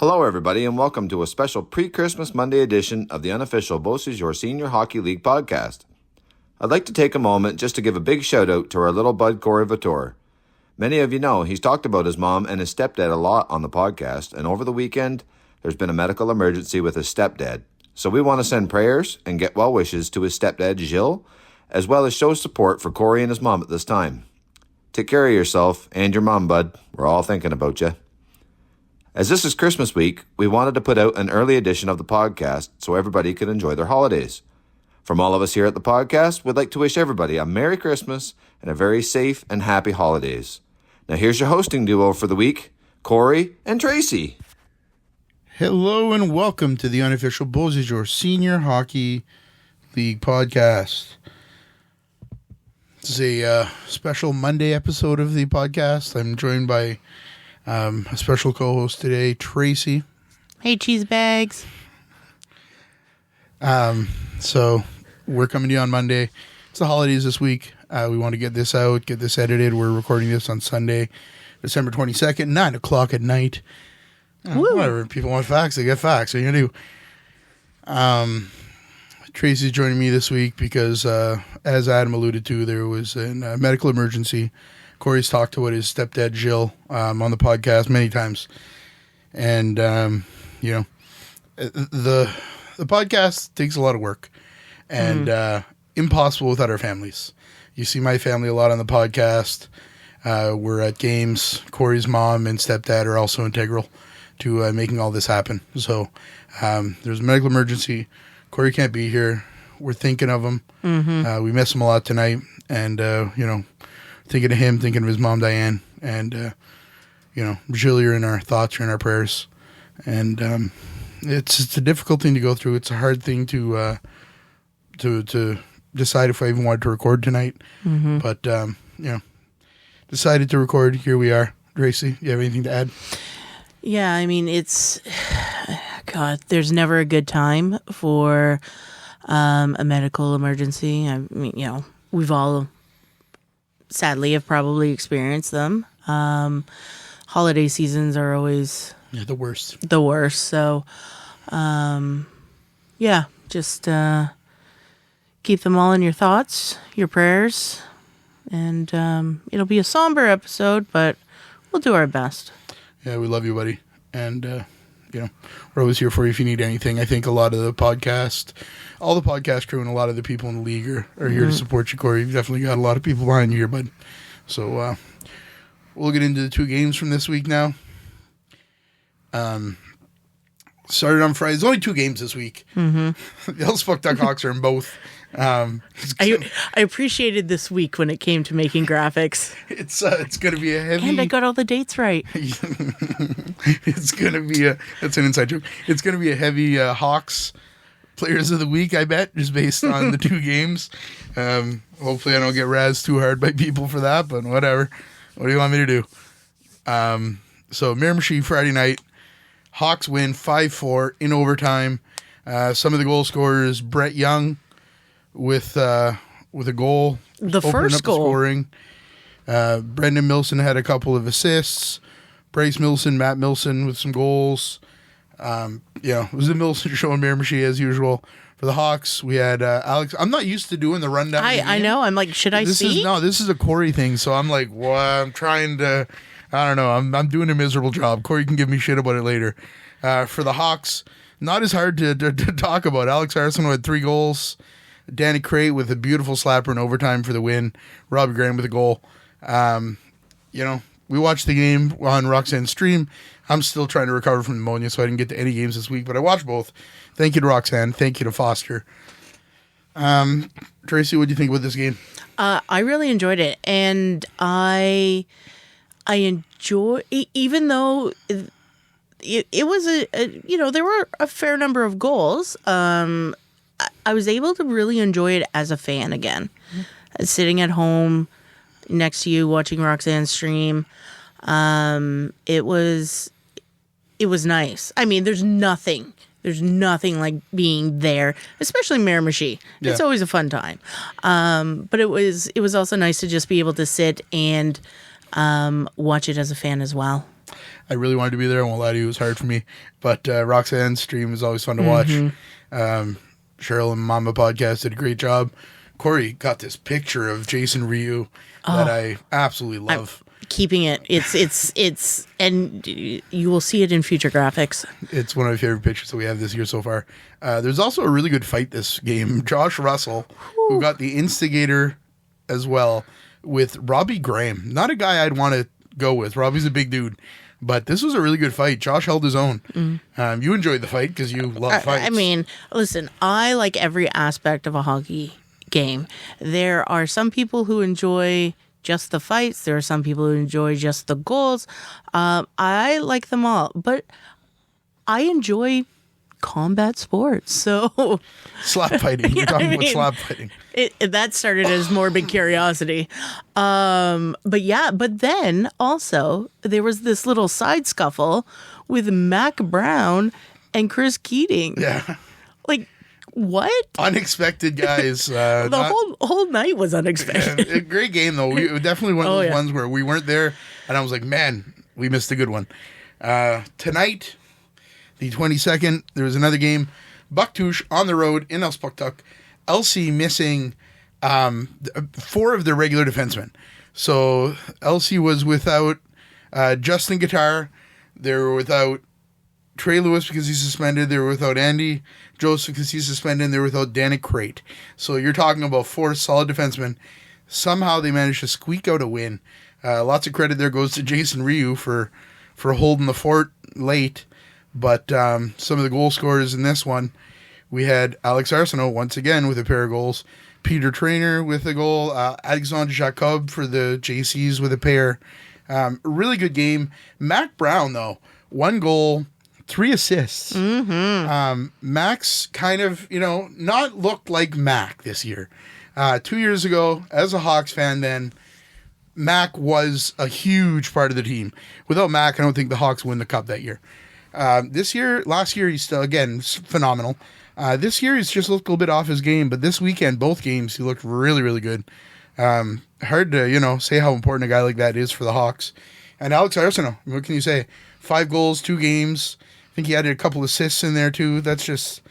Hello, everybody, and welcome to a special pre-Christmas Monday edition of the unofficial BSHL Senior Hockey League podcast. I'd like to take a moment just to give a big shout-out to our little bud, Corey Vittor. Many of you know he's talked about his mom and his stepdad a lot on the podcast, and over the weekend, there's been a medical emergency with his stepdad. So we want to send prayers and get well wishes to his stepdad, Gilles, as well as show support for Corey and his mom at this time. Take care of yourself and your mom, bud. We're all thinking about you. As this is Christmas week, we wanted to put out an early edition of the podcast so everybody could enjoy their holidays. From all of us here at the podcast, we'd like to wish everybody a Merry Christmas and a very safe and happy holidays. Now here's your hosting duo for the week, Corey and Tracy. Hello and welcome to the unofficial BSHL Senior Hockey League podcast. This is a special Monday episode of the podcast. I'm joined by a special co-host today, Tracy. Hey, cheese bags. So we're coming to you on Monday. It's the holidays this week. We want to get this out, get this edited. We're recording this on Sunday, December 22nd, 9 o'clock at night. Whatever. People want facts, they get facts. What are you going to do? Tracy's joining me this week because, as Adam alluded to, there was a medical emergency. Corey's talked about his stepdad, Gilles, on the podcast many times. And, the podcast takes a lot of work and impossible without our families. You see my family a lot on the podcast. We're at games. Corey's mom and stepdad are also integral to making all this happen. So there's a medical emergency. Corey can't be here. We're thinking of him. We miss him a lot tonight. And, thinking of him, thinking of his mom, Diane, and, Gilles, you're in our thoughts, you're in our prayers. And it's a difficult thing to go through. It's a hard thing to decide if I even wanted to record tonight. But, decided to record. Here we are. Tracy, you have anything to add? Yeah, I mean, God, there's never a good time for a medical emergency. I mean, we've all sadly have probably experienced them. Holiday seasons are always the worst. So, just keep them all in your thoughts, your prayers, and it'll be a somber episode, but we'll do our best. Yeah, we love you, buddy. And, we're always here for you if you need anything. I think a lot of all the podcast crew and a lot of the people in the league are here to support you, Corey. You've definitely got a lot of people behind you here, bud. So we'll get into the two games from this week now. Started on Friday. There's only two games this week. The Elspeth Duckhawks are in both. I appreciated this week when it came to making graphics. It's going to be a heavy... And I got all the dates right. It's going to be that's an inside joke. It's going to be a heavy Hawks Players of the Week, I bet, just based on the two games. Hopefully I don't get razzed too hard by people for that, but whatever. What do you want me to do? So Miramichi Friday night. Hawks win 5-4 in overtime. Some of the goal scorers, Brett Young with a goal. The first goal. Scoring. Brendan Milson had a couple of assists. Bryce Milson, Matt Milson with some goals. It was the Milson show in Miramichi as usual. For the Hawks, we had Alex. I'm not used to doing the rundown. I know. I'm like, should I speak? This is a Corey thing, so I'm like, well, I'm trying to... I don't know. I'm doing a miserable job. Corey can give me shit about it later. For the Hawks, not as hard to talk about. Alex Arsenault had 3 goals. Danny Crate with a beautiful slapper in overtime for the win. Robbie Graham with a goal. We watched the game on Roxanne's stream. I'm still trying to recover from pneumonia, so I didn't get to any games this week, but I watched both. Thank you to Roxanne. Thank you to Foster. Tracy, what do you think about this game? I really enjoyed it, and I enjoy, even though it was there were a fair number of goals. I was able to really enjoy it as a fan again, sitting at home next to you watching Roxanne stream. It was nice. I mean, there's nothing like being there, especially Miramichi. Yeah. It's always a fun time. But it was also nice to just be able to sit and watch it as a fan as well. I really wanted to be there. I won't lie to you, it was hard for me. But Roxanne's stream is always fun to watch. Cheryl and Mama Podcast did a great job. Corey got this picture of Jason Ryu that I absolutely love. Keeping it. It's and you will see it in future graphics. It's one of my favorite pictures that we have this year so far. There's also a really good fight this game. Josh Russell, who got the instigator as well, with Robbie Graham. Not a guy I'd want to go with. Robbie's a big dude. But this was a really good fight. Josh held his own. You enjoyed the fight because you love fights. I mean, listen, I like every aspect of a hockey game. There are some people who enjoy just the fights. There are some people who enjoy just the goals. I like them all. But I enjoy combat sports. So slap fighting. You're talking about slap fighting. That started as morbid curiosity. But then also there was this little side scuffle with Mac Brown and Chris Keating. Yeah. Like, what? Unexpected guys. The whole night was unexpected. A great game, though. We definitely one of those ones where we weren't there, and I was like, man, we missed a good one. Tonight, the 22nd, there was another game. Bucktouche on the road in Elspuktuk. LC missing 4 of their regular defensemen. So LC was without Justin Guitar. They were without Trey Lewis because he's suspended. They were without Andy Joseph because he's suspended. And they were without Danik Crate. So you're talking about 4 solid defensemen. Somehow they managed to squeak out a win. Lots of credit there goes to Jason Ryu for holding the fort late. But some of the goal scorers in this one, we had Alex Arsenault once again with a pair of goals. Peter Trainer with a goal. Alexandre Jacob for the JCs with a pair. Really good game. Mac Brown, though, 1 goal, 3 assists. Mac's kind of, not looked like Mac this year. 2 years ago, as a Hawks fan then, Mac was a huge part of the team. Without Mac, I don't think the Hawks win the cup that year. Last year, he's still, again, phenomenal. This year, he's just looked a little bit off his game, but this weekend, both games, he looked really, really good. Hard to, say how important a guy like that is for the Hawks. And Alex Arsenault, what can you say? 5 goals, 2 games. I think he added a couple assists in there, too. It's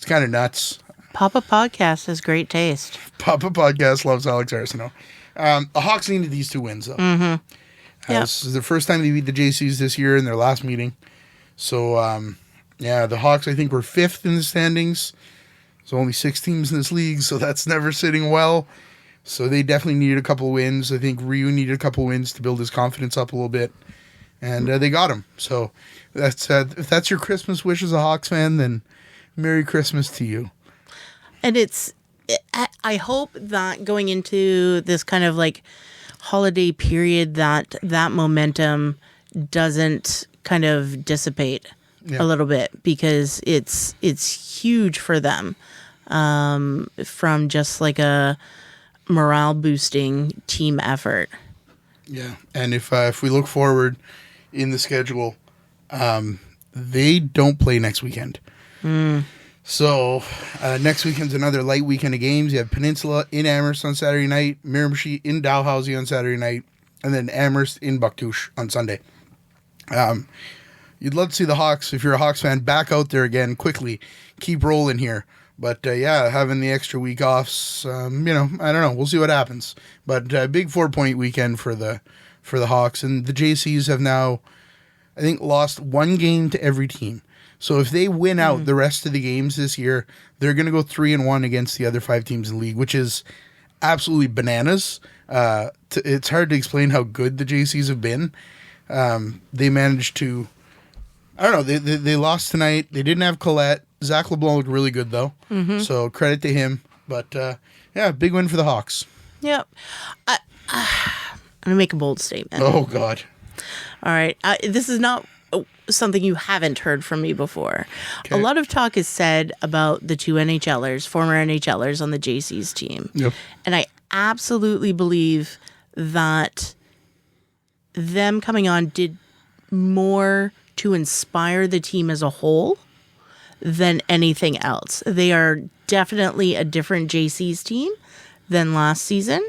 kind of nuts. Papa Podcast has great taste. Papa Podcast loves Alex Arsenault. The Hawks needed these 2 wins, though. This is the first time they beat the JCs this year in their last meeting. So, the Hawks, I think, were 5th in the standings. There's only 6 teams in this league, so that's never sitting well. So they definitely needed a couple of wins. I think Ryu needed a couple of wins to build his confidence up a little bit. And they got him. So if that's your Christmas wish as a Hawks fan, then Merry Christmas to you. And I hope that going into this kind of like holiday period that momentum doesn't kind of dissipate a little bit, because it's huge for them from just like a morale boosting team effort. Yeah, and if we look forward in the schedule, they don't play next weekend. So next weekend's another light weekend of games. You have Peninsula in Amherst on Saturday night, Miramichi in Dalhousie on Saturday night, and then Amherst in Bucktouche on Sunday. You'd love to see the Hawks, if you're a Hawks fan, back out there again quickly. Keep rolling here. But, having the extra week offs, I don't know. We'll see what happens. But a big 4-point weekend for the Hawks. And the JCs have now, I think, lost 1 game to every team. So if they win out the rest of the games this year, they're going to go 3-1 against the other 5 teams in the league, which is absolutely bananas. It's hard to explain how good the JCs have been. They managed to, I don't know, they lost tonight. They didn't have Colette. Zach LeBlanc looked really good, though. So credit to him. But, big win for the Hawks. Yep. I'm going to make a bold statement. Oh, God. All right. This is not something you haven't heard from me before. Okay. A lot of talk is said about the 2 NHLers, former NHLers on the JC's team. Yep. And I absolutely believe that them coming on did more to inspire the team as a whole than anything else. They are definitely a different JC's team than last season.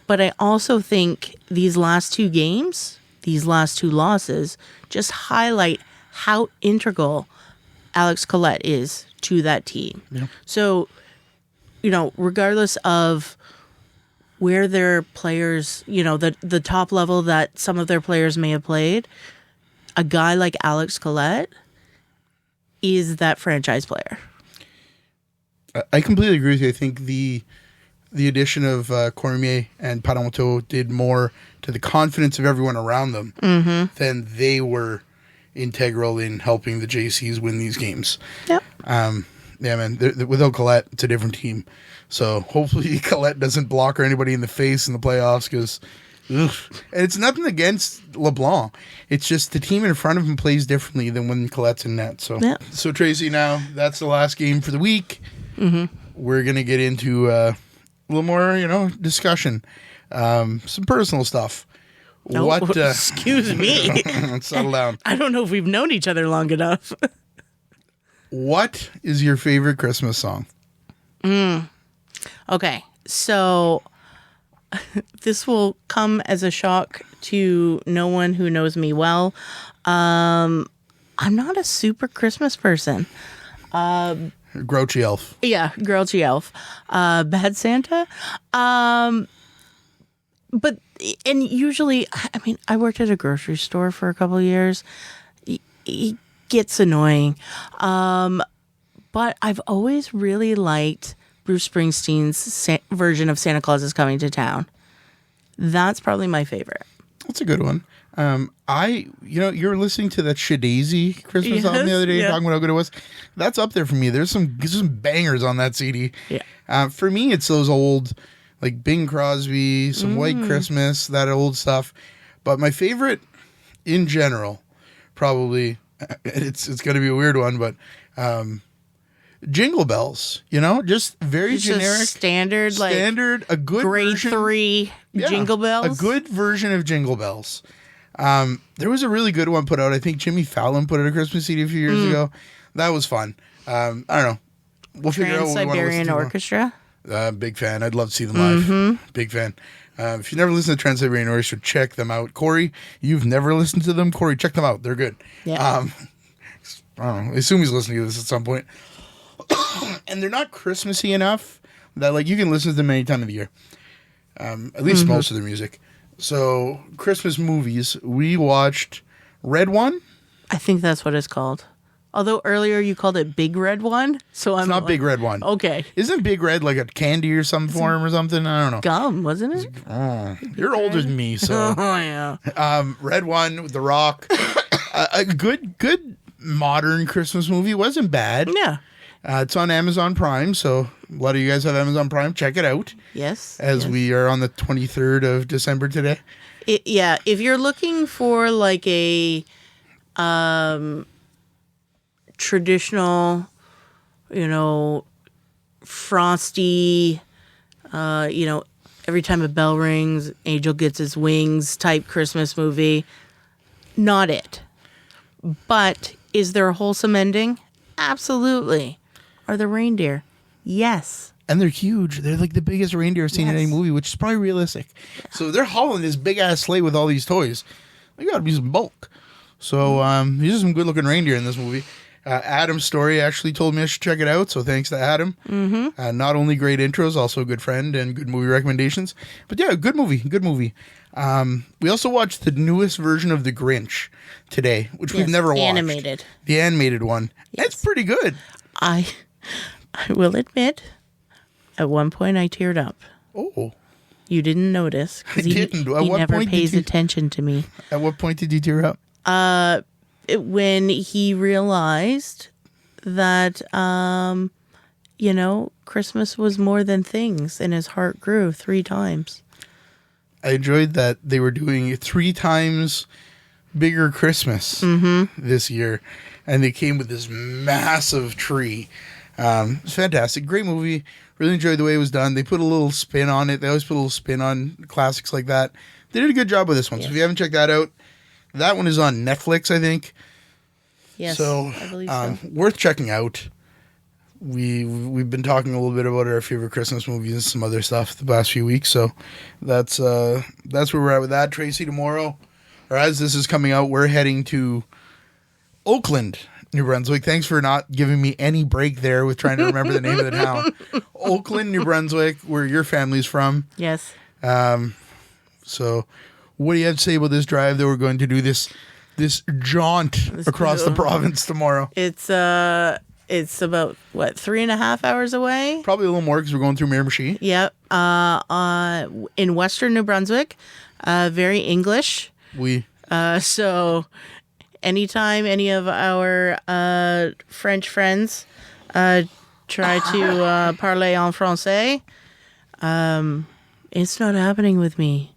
But I also think these last 2 games, these last two losses just highlight how integral Alex Collette is to that team. Yeah. So, regardless of where their players, the top level that some of their players may have played, a guy like Alex Collette is that franchise player. I completely agree with you. I think the addition of Cormier and Paramoto did more to the confidence of everyone around them than they were integral in helping the JCs win these games. Yep. Yeah, man. Without Collette, it's a different team. So hopefully Collette doesn't block or anybody in the face in the playoffs because, and it's nothing against LeBlanc. It's just the team in front of him plays differently than when Collette's in net. So, So Tracy, now that's the last game for the week. We're gonna get into a little more, discussion, some personal stuff. Excuse me. Settle down. I don't know if we've known each other long enough. What is your favorite Christmas song? Okay, so this will come as a shock to no one who knows me well. I'm not a super Christmas person. Grouchy Elf. Yeah, Grouchy Elf. Bad Santa. But usually, I worked at a grocery store for a couple of years. It gets annoying. But I've always really liked Bruce Springsteen's version of Santa Claus is Coming to Town. That's probably my favorite. That's a good one. You were listening to that Shadazy Christmas album the other day, talking about how good it was. That's up there for me. There's some bangers on that CD. Yeah. For me, it's those old, like Bing Crosby, some White Christmas, that old stuff. But my favorite, in general, probably, it's going to be a weird one, but Jingle Bells. Just very generic, standard, a good grade version, 3 Jingle Bells. A good version of Jingle Bells. There was a really good one put out. I think Jimmy Fallon put out a Christmas CD a few years ago. That was fun. I don't know. We'll figure out what we want to listen Trans-Siberian to. Orchestra. Big fan. I'd love to see them live. Big fan. If you've never listened to Trans-Siberian Orchestra, check them out. Corey, you've never listened to them. Corey, check them out. They're good. Yeah. I don't know. I assume he's listening to this at some point. And they're not Christmassy enough that you can listen to them any time of the year. At least most of their music. So, Christmas movies, we watched Red One. I think that's what it's called. Although earlier you called it Big Red One, so It's not Big Red One. Okay. Isn't Big Red like a candy or some form or something? I don't know. Gum, wasn't it? You're older than me, so. Oh yeah. Red One with The Rock. A good modern Christmas movie. It wasn't bad. Yeah. It's on Amazon Prime, so a lot of you guys have Amazon Prime. Check it out. Yes. We are on the 23rd of December today. If you're looking for a traditional, frosty, every time a bell rings, angel gets his wings type Christmas movie, not it. But is there a wholesome ending? Absolutely. Are there reindeer? Yes. And they're huge. They're like the biggest reindeer I've seen in any movie, which is probably realistic. Yeah. So they're hauling this big ass sleigh with all these toys. They got to be some bulk. So these are some good looking reindeer in this movie. Adam's story actually told me I should check it out. So thanks to Adam. Not only great intros, also a good friend and good movie recommendations. But yeah, good movie. Good movie. We also watched the newest version of The Grinch today, which we've never watched. Animated. The animated one. Yes. It's pretty good. I will admit, at one point I teared up. Oh. You didn't notice. I didn't. At he what never point pays did you, attention to me. At what point did you tear up? When he realized that, Christmas was more than things, and his heart grew 3 times. I enjoyed that they were doing 3 times bigger Christmas this year, and they came with this massive tree. It's fantastic. Great movie. Really enjoyed the way it was done. They put a little spin on it. They always put a little spin on classics like that. They did a good job with this one. So if you haven't checked that out, that one is on Netflix, I think. Yes, so, I believe so. Worth checking out. We've been talking a little bit about our favorite Christmas movies and some other stuff the past few weeks. So that's where we're at with that. Tracy, tomorrow or as this is coming out, we're heading to Oakland, New Brunswick. Thanks for not giving me any break there with trying to remember the name of the town. Oakland, New Brunswick, where your family's from. Yes. So what do you have to say about this drive that we're going to do, this jaunt across the province tomorrow? It's about, 3.5 hours away? Probably a little more because we're going through Miramichi. Yep. In western New Brunswick. Very English. So anytime any of our French friends try to parler en français, it's not happening with me.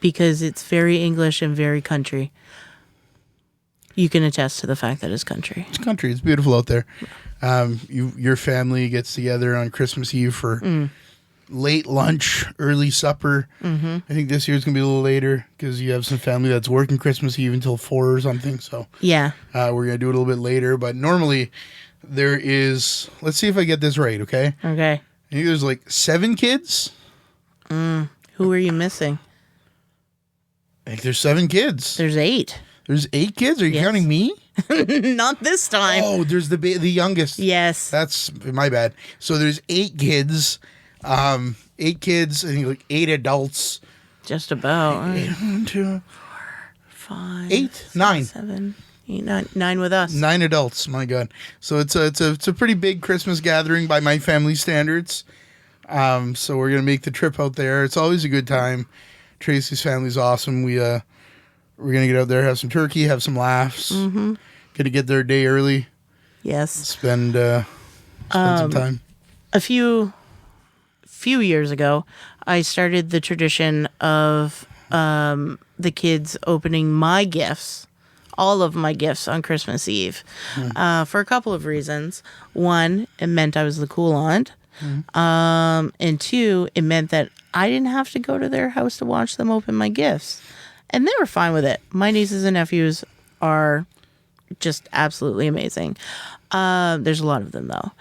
Because it's very English and very country. You can attest to the fact that it's country. It's country. It's beautiful out there. Your family gets together on Christmas Eve for late lunch, early supper. Mm-hmm. I think this year's going to be a little later because you have some family that's working Christmas Eve until 4 or something. So yeah, we're going to do it a little bit later. But normally there is, let's see if I get this right, okay? Okay. I think there's like 7 kids. Who are you missing? I think there's 7 kids. There's 8. There's 8 kids? Are you counting me? Not this time. Oh, there's the youngest. Yes. That's my bad. So there's 8 kids. 8 kids, I think like 8 adults. Just about. 1, 2, 5, 8, 9. 7, 8, 9 with us. 9 adults, my God. So it's a pretty big Christmas gathering by my family standards. So we're going to make the trip out there. It's always a good time. Tracy's family's awesome. We're going to get out there, have some turkey, have some laughs. Mm-hmm. Going to get there a day early. Yes. Spend some time. A few years ago, I started the tradition of the kids opening my gifts, all of my gifts on Christmas Eve, for a couple of reasons. One, it meant I was the cool aunt. And 2, it meant that I didn't have to go to their house to watch them open my gifts. And they were fine with it. My nieces and nephews are just absolutely amazing. There's a lot of them, though.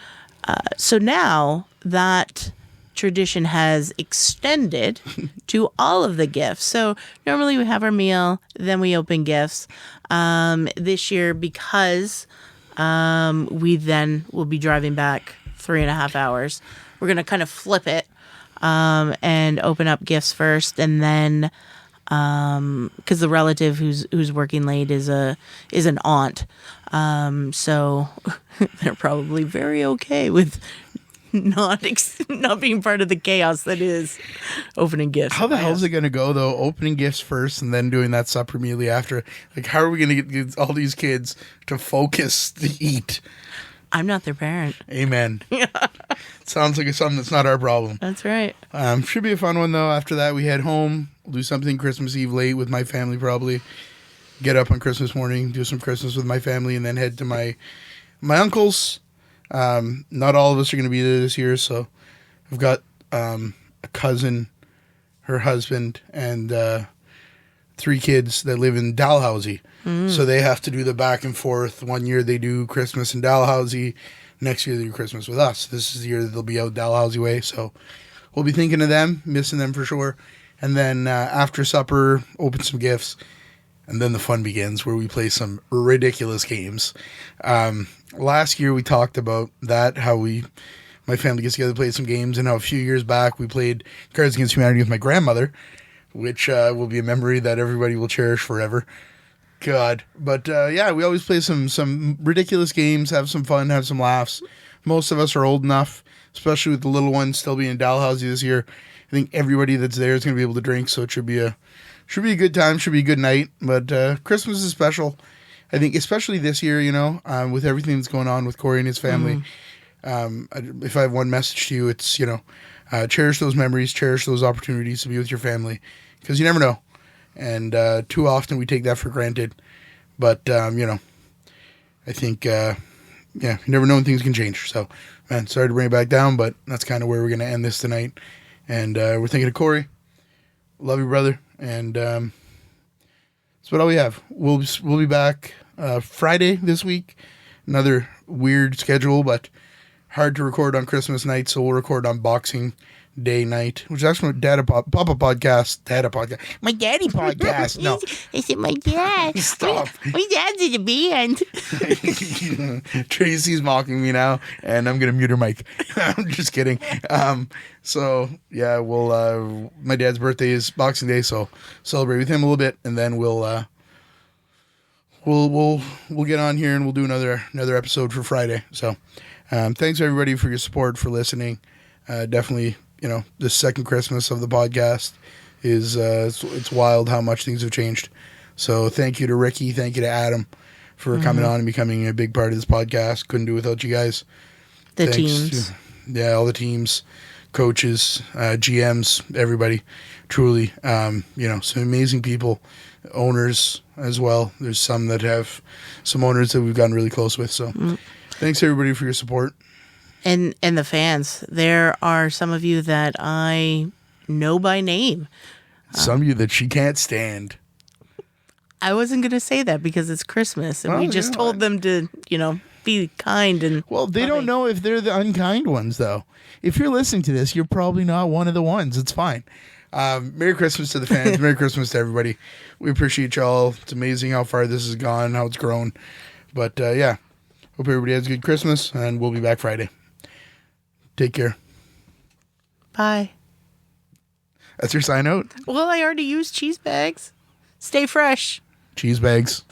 So now that tradition has extended to all of the gifts. So normally we have our meal, then we open gifts. This year, because we then will be driving back 3.5 hours, we're going to kind of flip it and open up gifts first, and then because the relative who's working late is an aunt, so they're probably very okay with not being part of the chaos that is opening gifts. How the hell is it going to go though? Opening gifts first and then doing that supper immediately after. Like, how are we going to get all these kids to focus to eat? I'm not their parent. Amen. Sounds like it's something that's not our problem. That's right. Should be a fun one, though. After that, we head home. We'll do something Christmas Eve late with my family, probably. Get up on Christmas morning, do some Christmas with my family, and then head to my uncle's. Not all of us are going to be there this year, so I've got a cousin, her husband, and 3 kids that live in Dalhousie. So they have to do the back and forth. One year they do Christmas in Dalhousie. Next year they do Christmas with us. This is the year that they'll be out Dalhousie way. So we'll be thinking of them, missing them for sure. And then after supper, open some gifts. And then the fun begins where we play some ridiculous games. Last year we talked about that, how my family gets together to play some games. And how a few years back we played Cards Against Humanity with my grandmother, which will be a memory that everybody will cherish forever. God. But yeah, we always play some ridiculous games, have some fun, have some laughs. Most of us are old enough, especially with the little ones still being in Dalhousie this year. I think everybody that's there is going to be able to drink, so it should be a good time, should be a good night. But Christmas is special. I think especially this year, with everything that's going on with Corey and his family. If I have one message to you, it's, cherish those memories, cherish those opportunities to be with your family, because you never know. And too often we take that for granted. But, I think, you never know when things can change. So, man, sorry to bring it back down, but that's kind of where we're going to end this tonight. And we're thinking of Corey. Love you, brother. And that's what all we have. We'll be back Friday this week. Another weird schedule, but hard to record on Christmas night, so we'll record on Boxing day night, which is actually my Papa podcast. My daddy podcast. No. I said, my dad. Stop. My dad's in the band. Tracy's mocking me now, and I'm going to mute her mic. I'm just kidding. So, yeah, we'll, my dad's birthday is Boxing Day, so celebrate with him a little bit, and then we'll get on here and we'll do another episode for Friday. So, thanks everybody for your support, for listening. Definitely, the second Christmas of the podcast is it's wild how much things have changed. So thank you to Ricky, thank you to Adam for coming on and becoming a big part of this podcast. Couldn't do it without you guys. The teams. All the teams, coaches, GMs, everybody. Truly, some amazing people, owners as well. There's some that have some owners that we've gotten really close with. So thanks everybody for your support. And the fans. There are some of you that I know by name. Some of you that she can't stand. I wasn't going to say that because it's Christmas, and we just told them to, be kind and. Well, they don't know if they're the unkind ones, though. If you're listening to this, you're probably not one of the ones. It's fine. Merry Christmas to the fans. Merry Christmas to everybody. We appreciate y'all. It's amazing how far this has gone, how it's grown. But hope everybody has a good Christmas, and we'll be back Friday. Take care. Bye. That's your sign out? Well, I already used cheese bags. Stay fresh. Cheese bags.